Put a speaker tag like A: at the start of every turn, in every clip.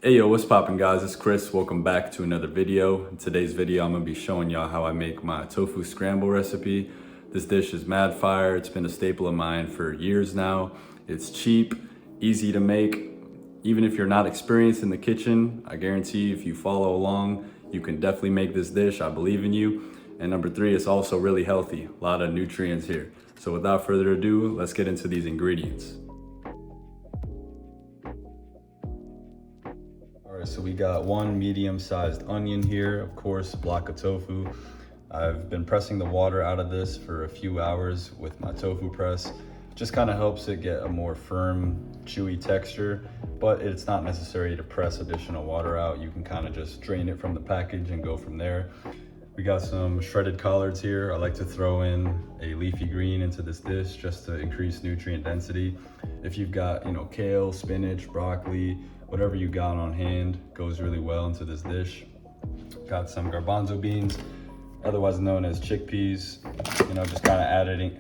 A: Hey yo, what's poppin' guys? It's Chris. Welcome back to another video. In today's video, I'm gonna be showing y'all how I make my tofu scramble recipe. This dish is mad fire. It's been a staple of mine for years now. It's cheap, easy to make. Even if you're not experienced in the kitchen, I guarantee if you follow along, you can definitely make this dish. I believe in you. And number three, it's also really healthy. A lot of nutrients here. So without further ado, let's get into these ingredients. So we got one medium-sized onion here, of course, a block of tofu. I've been pressing the water out of this for a few hours with my tofu press. Just kind of helps it get a more firm, chewy texture, but it's not necessary to press additional water out. You can kind of just drain it from the package and go from there. We got some shredded collards here. I like to throw in a leafy green into this dish just to increase nutrient density. If you've got, kale, spinach, broccoli, whatever you got on hand goes really well into this dish. Got some garbanzo beans, otherwise known as chickpeas. Just kind of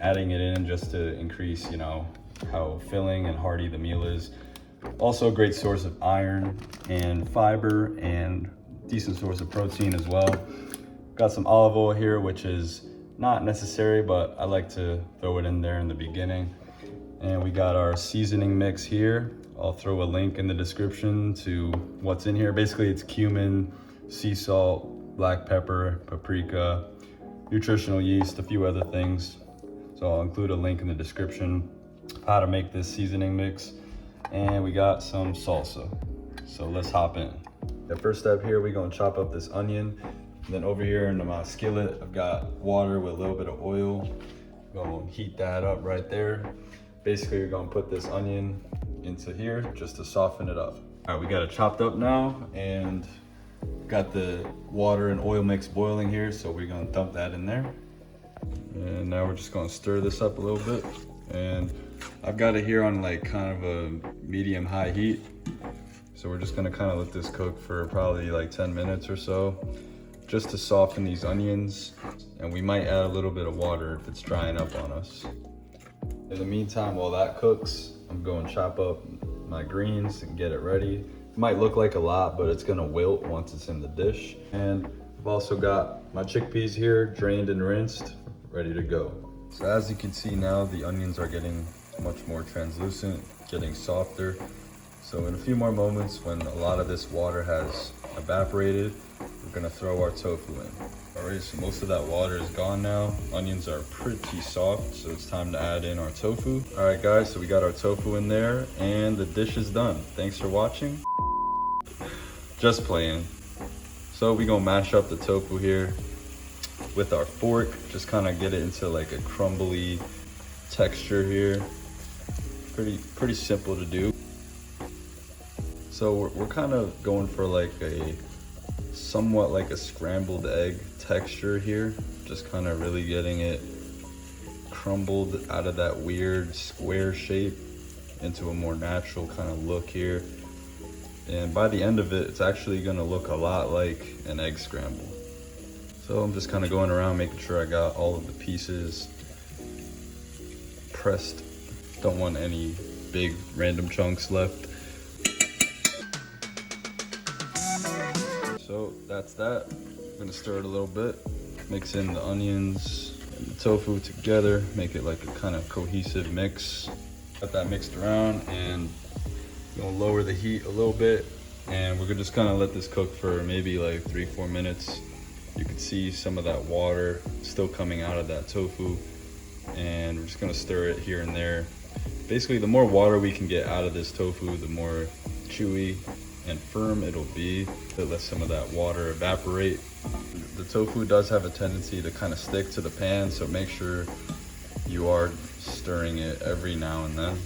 A: adding it in just to increase, how filling and hearty the meal is. Also a great source of iron and fiber and decent source of protein as well. Got some olive oil here, which is not necessary, but I like to throw it in there in the beginning. And we got our seasoning mix here. I'll throw a link in the description to what's in here. Basically, it's cumin, sea salt, black pepper, paprika, nutritional yeast, a few other things. So I'll include a link in the description how to make this seasoning mix. And we got some salsa. So let's hop in. The first step here, we're gonna chop up this onion. And then over here in my skillet, I've got water with a little bit of oil. Gonna heat that up right there. Basically, you're gonna put this onion into here just to soften it up. All right, we got it chopped up now and got the water and oil mix boiling here, so we're gonna dump that in there. And now we're just gonna stir this up a little bit. And I've got it here on like kind of a medium high heat. So we're just gonna kind of let this cook for probably like 10 minutes or so, just to soften these onions. And we might add a little bit of water if it's drying up on us. In the meantime, while that cooks, I'm going to chop up my greens and get it ready. It might look like a lot, but it's gonna wilt once it's in the dish. And I've also got my chickpeas here, drained and rinsed, ready to go. So as you can see now, the onions are getting much more translucent, getting softer. So in a few more moments, when a lot of this water has evaporated, we're gonna throw our tofu in. All right, so most of that water is gone now. Onions are pretty soft, so it's time to add in our tofu. All right, guys, so we got our tofu in there and the dish is done. Thanks for watching. Just playing. So we're gonna mash up the tofu here with our fork, just kind of get it into like a crumbly texture here. Pretty simple to do. So we're kind of going for like somewhat like a scrambled egg texture here, just kind of really getting it crumbled out of that weird square shape into a more natural kind of look here. And by the end of it, it's actually going to look a lot like an egg scramble. So I'm just kind of going around making sure I got all of the pieces pressed. Don't want any big random chunks left. So that's that. I'm gonna stir it a little bit, mix in the onions and the tofu together, make it like a kind of cohesive mix. Got that mixed around and gonna lower the heat a little bit, and we're gonna just kind of let this cook for maybe like 3-4 minutes. You can see some of that water still coming out of that tofu, and we're just gonna stir it here and there. Basically, the more water we can get out of this tofu, the more chewy and firm it'll be, to let some of that water evaporate. The tofu does have a tendency to kind of stick to the pan, so make sure you are stirring it every now and then.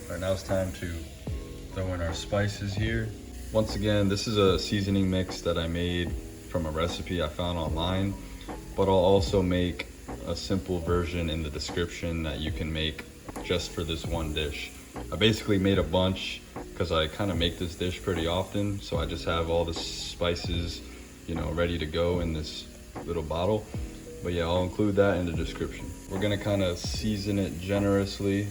A: All right, now it's time to throw in our spices here. Once again, this is a seasoning mix that I made from a recipe I found online, but I'll also make a simple version in the description that you can make just for this one dish. I basically made a bunch because I kind of make this dish pretty often, so I just have all the spices, ready to go in this little bottle. But yeah, I'll include that in the description. We're gonna kind of season it generously,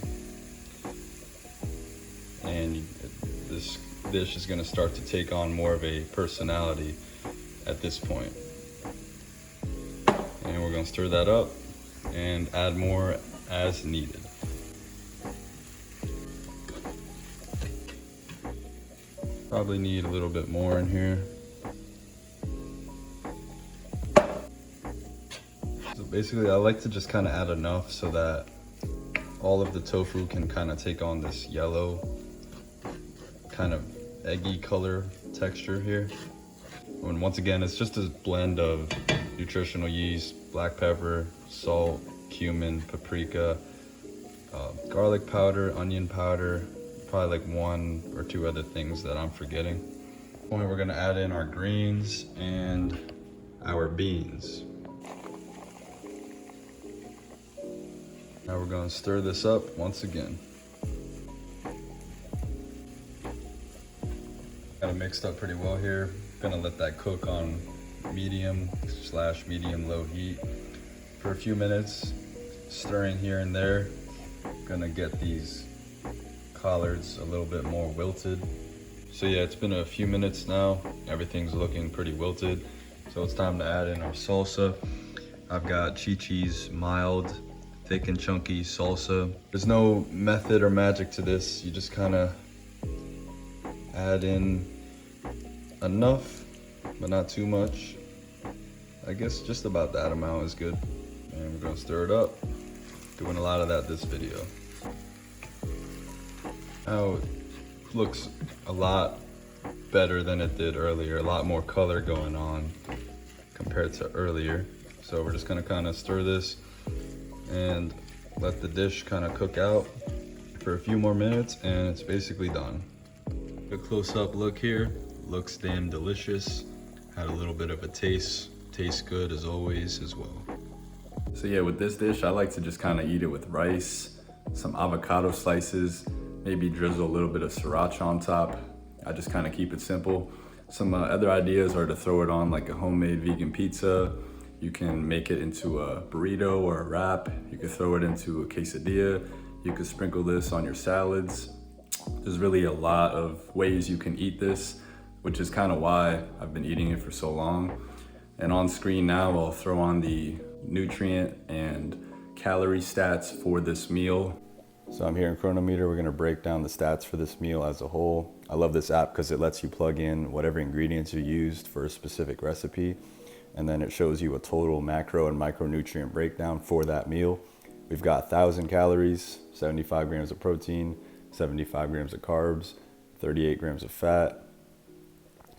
A: and this dish is gonna start to take on more of a personality at this point. And we're gonna stir that up and add more as needed. Probably need a little bit more in here. So basically I like to just kind of add enough so that all of the tofu can kind of take on this yellow, kind of eggy color texture here. And once again, it's just a blend of nutritional yeast, black pepper, salt, cumin, paprika, garlic powder, onion powder, probably like 1 or 2 other things that I'm forgetting. We're gonna add in our greens and our beans. Now we're gonna stir this up once again. Got it mixed up pretty well here. Gonna let that cook on medium/medium low heat for a few minutes, stirring here and there. Gonna get these collards a little bit more wilted. So yeah, it's been a few minutes now. Everything's looking pretty wilted. So it's time to add in our salsa. I've got Chi-Chi's mild, thick and chunky salsa. There's no method or magic to this. You just kind of add in enough, but not too much. I guess just about that amount is good. And we're gonna stir it up. Doing a lot of that this video. Now it looks a lot better than it did earlier. A lot more color going on compared to earlier. So we're just gonna kind of stir this and let the dish kind of cook out for a few more minutes, and it's basically done. A close-up look here. Looks damn delicious. Had a little bit of a taste. Tastes good as always as well. So yeah, with this dish, I like to just kind of eat it with rice, some avocado slices, maybe drizzle a little bit of sriracha on top. I just kind of keep it simple. Some other ideas are to throw it on like a homemade vegan pizza. You can make it into a burrito or a wrap. You could throw it into a quesadilla. You could sprinkle this on your salads. There's really a lot of ways you can eat this, which is kind of why I've been eating it for so long. And on screen now, I'll throw on the nutrient and calorie stats for this meal. So I'm here in Chronometer. We're gonna break down the stats for this meal as a whole. I love this app because it lets you plug in whatever ingredients you used for a specific recipe, and then it shows you a total macro and micronutrient breakdown for that meal. We've got 1,000 calories, 75 grams of protein, 75 grams of carbs, 38 grams of fat.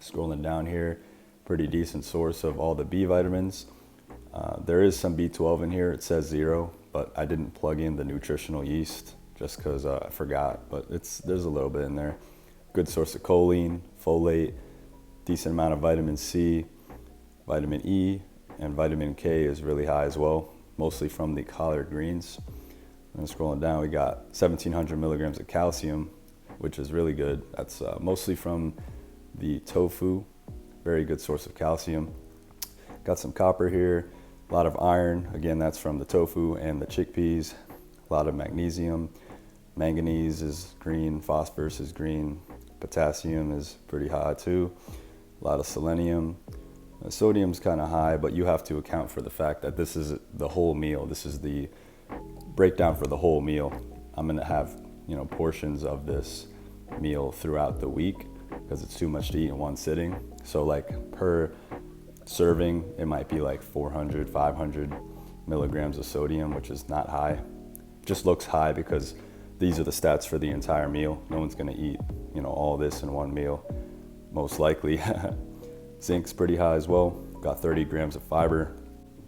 A: Scrolling down here, pretty decent source of all the B vitamins. There is some B12 in here. It says 0, but I didn't plug in the nutritional yeast just because I forgot, but there's a little bit in there. Good source of choline, folate, decent amount of vitamin C, vitamin E, and vitamin K is really high as well, mostly from the collard greens. And scrolling down, we got 1,700 milligrams of calcium, which is really good. That's mostly from the tofu, very good source of calcium. Got some copper here, a lot of iron. Again, that's from the tofu and the chickpeas. A lot of magnesium. Manganese is green, phosphorus is green, potassium is pretty high too. A lot of selenium. Sodium's kind of high, but you have to account for the fact that this is the whole meal. This is the breakdown for the whole meal. I'm gonna have, portions of this meal throughout the week because it's too much to eat in one sitting. So like per serving, it might be like 400, 500 milligrams of sodium, which is not high. Just looks high because these are the stats for the entire meal. No one's gonna eat, all this in one meal, most likely. Zinc's pretty high as well. Got 30 grams of fiber.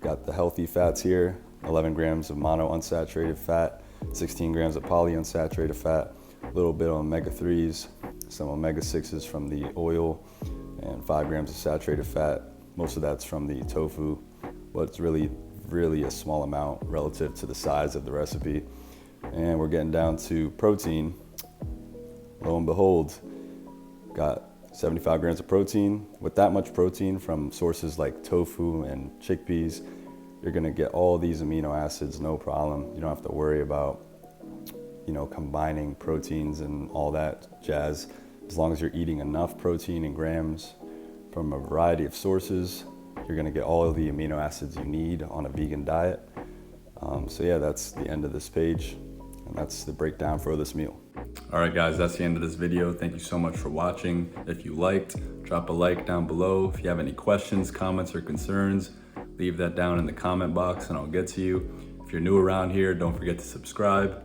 A: Got the healthy fats here, 11 grams of monounsaturated fat, 16 grams of polyunsaturated fat, a little bit of omega-3s, some omega-6s from the oil, and 5 grams of saturated fat. Most of that's from the tofu, but it's really a small amount relative to the size of the recipe. And we're getting down to protein. Lo and behold, got 75 grams of protein. With that much protein from sources like tofu and chickpeas, you're gonna get all these amino acids, no problem. You don't have to worry about, combining proteins and all that jazz. As long as you're eating enough protein in grams from a variety of sources, you're gonna get all of the amino acids you need on a vegan diet. So yeah, that's the end of this page, and that's the breakdown for this meal. All right guys, that's the end of this video. Thank you so much for watching. If you liked, drop a like down below. If you have any questions, comments, or concerns, leave that down in the comment box and I'll get to you. If you're new around here, don't forget to subscribe.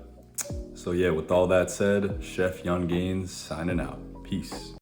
A: So yeah, with all that said, Chef Yungains signing out. Peace.